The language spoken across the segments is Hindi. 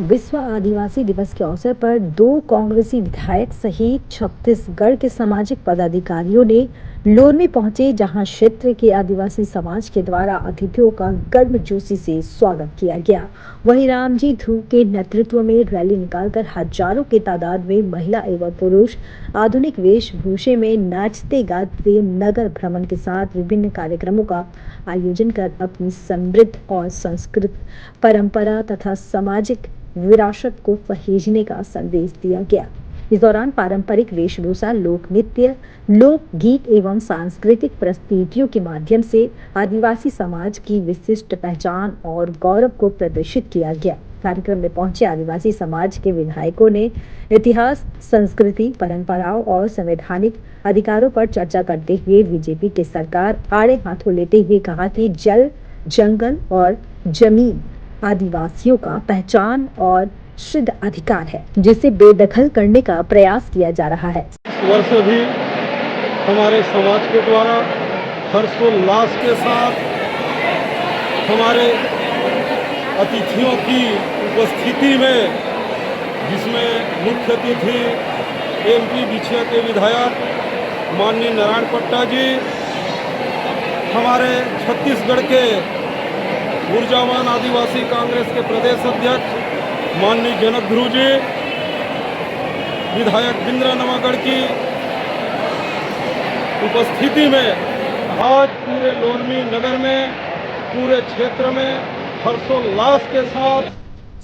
विश्व आदिवासी दिवस के अवसर पर 2 कांग्रेसी विधायक सहित छत्तीसगढ़ के सामाजिक पदाधिकारियों ने लोरमी पहुंचे, जहां क्षेत्र के आदिवासी समाज के द्वारा अतिथियों का गर्मजोशी से स्वागत किया गया। वहीं रामजी ध्रुव के नेतृत्व में रैली निकालकर हजारों की तादाद में महिला एवं पुरुष आधुनिक वेशभूषे में नाचते गाते नगर भ्रमण के साथ विभिन्न कार्यक्रमों का आयोजन कर अपनी समृद्ध और संस्कृत परंपरा तथा सामाजिक विरासत को सहेजने का संदेश दिया गया। इस दौरान पारंपरिक वेशभूषा, लोक नृत्य, लोकगीत एवं सांस्कृतिक प्रस्तुतियों के माध्यम से आदिवासी समाज की विशिष्ट पहचान और गौरव को प्रदर्शित किया गया। कार्यक्रम में पहुंचे आदिवासी समाज के विधायकों ने इतिहास, संस्कृति, परंपराओं और संवैधानिक अधिकारों पर चर्चा करते हुए बीजेपी की सरकार आड़े हाथों लेते हुए कहा कि जल, जंगल और जमीन आदिवासियों का पहचान और सिद्ध अधिकार है, जिसे बेदखल करने का प्रयास किया जा रहा है। इस वर्ष भी हमारे समाज के द्वारा हर्षोल्लास के साथ हमारे अतिथियों की उपस्थिति में, जिसमें मुख्य अतिथि एमपी बिछिया के विधायक माननीय नारायण पट्टा जी, हमारे छत्तीसगढ़ के ऊर्जावान आदिवासी कांग्रेस के प्रदेश अध्यक्ष माननीय जनक ध्रुव जी, विधायक बिंद्रा नवागढ़ की उपस्थिति में आज पूरे लोरमी नगर में, पूरे क्षेत्र में हर्षोल्लास के साथ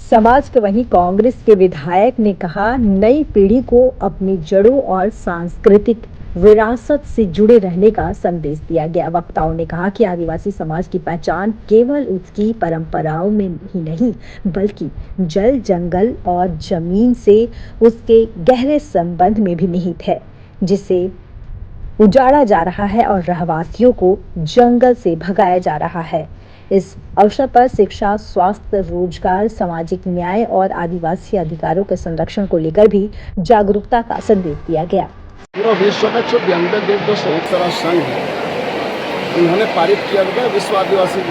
समाज के वहीं कांग्रेस के विधायक ने कहा, नई पीढ़ी को अपनी जड़ों और सांस्कृतिक विरासत से जुड़े रहने का संदेश दिया गया। वक्ताओं ने कहा कि आदिवासी समाज की पहचान केवल उसकी परंपराओं में ही नहीं, बल्कि जल, जंगल और जमीन से उसके गहरे संबंध में भी निहित है, जिसे उजाड़ा जा रहा है और रहवासियों को जंगल से भगाया जा रहा है। इस अवसर पर शिक्षा, स्वास्थ्य, रोजगार, सामाजिक न्याय और आदिवासी अधिकारों के संरक्षण को लेकर भी जागरूकता का संदेश दिया गया। पूरा विश्व का जो 92 देश संयुक्त राष्ट्र संघ है, उन्होंने पारित किया गया विश्व आदिवासी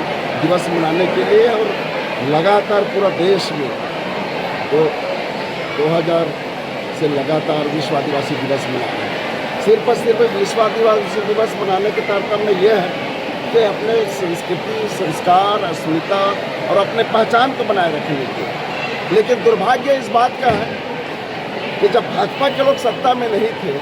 दिवस मनाने के लिए, और लगातार पूरा देश में 2000 से लगातार विश्व आदिवासी दिवस मना रहे हैं। सिर्फ और सिर्फ विश्व आदिवासी दिवस मनाने के तात्पर्य यह है कि अपने संस्कृति, संस्कार, अस्मिता और अपने पहचान को बनाए रखने के। लेकिन दुर्भाग्य इस बात का है कि जब भाजपा के लोग सत्ता में नहीं थे,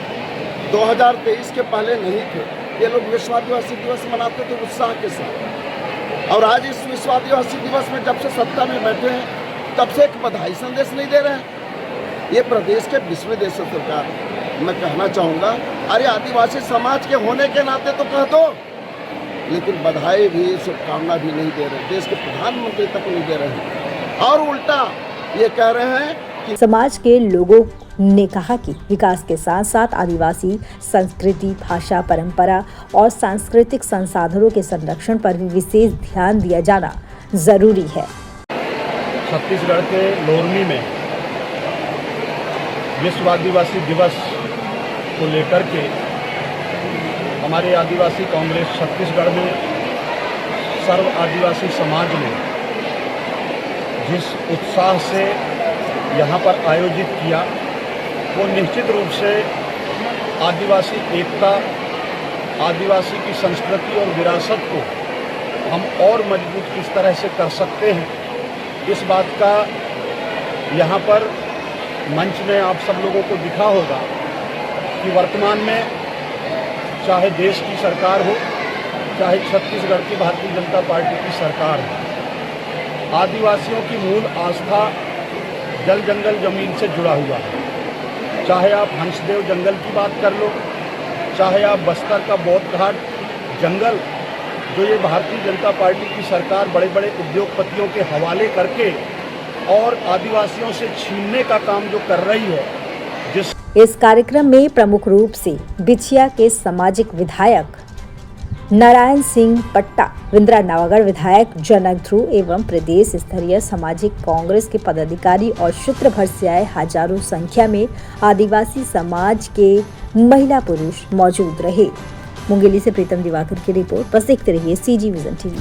2023 के पहले नहीं थे, ये लोग विश्व आदिवासी दिवस मनाते थे उत्साह के साथ, और आज इस विश्व आदिवासी दिवस में जब से सत्ता में बैठे हैं, तब से एक बधाई संदेश नहीं दे रहे हैं। ये प्रदेश के विश्व देश सरकार, मैं कहना चाहूँगा, अरे आदिवासी समाज के होने के नाते तो कह दो, लेकिन बधाई भी, शुभकामना भी नहीं दे रहे, देश के प्रधानमंत्री तक नहीं दे रहे हैं, और उल्टा ये कह रहे हैं कि समाज के लोगों ने कहा कि विकास के साथ साथ आदिवासी संस्कृति, भाषा, परंपरा और सांस्कृतिक संसाधनों के संरक्षण पर भी विशेष ध्यान दिया जाना जरूरी है। छत्तीसगढ़ के लोरमी में विश्व आदिवासी दिवस को लेकर के हमारे आदिवासी कांग्रेस छत्तीसगढ़ में सर्व आदिवासी समाज ने जिस उत्साह से यहाँ पर आयोजित किया, वो निश्चित रूप से आदिवासी एकता, आदिवासी की संस्कृति और विरासत को हम और मजबूत किस तरह से कर सकते हैं, इस बात का यहाँ पर मंच में आप सब लोगों को दिखा होगा कि वर्तमान में चाहे देश की सरकार हो, चाहे छत्तीसगढ़ की भारतीय जनता पार्टी की सरकार हो, आदिवासियों की मूल आस्था जल, जंगल, जमीन से जुड़ा हुआ है। चाहे आप हंसदेव जंगल की बात कर लो, चाहे आप बस्तर का बौद्ध घाट जंगल, जो ये भारतीय जनता पार्टी की सरकार बड़े बड़े उद्योगपतियों के हवाले करके और आदिवासियों से छीनने का काम जो कर रही है, इस कार्यक्रम में प्रमुख रूप से बिछिया के सामाजिक विधायक नारायण सिंह पट्टा, बिंद्रा नवागढ़ विधायक जनक ध्रुव एवं प्रदेश स्तरीय सामाजिक कांग्रेस के पदाधिकारी और क्षेत्र भर से आए हजारों संख्या में आदिवासी समाज के महिला पुरुष मौजूद रहे। मुंगेली से प्रीतम दिवाकर की रिपोर्ट। बस देखते रहिए CG विजन TV।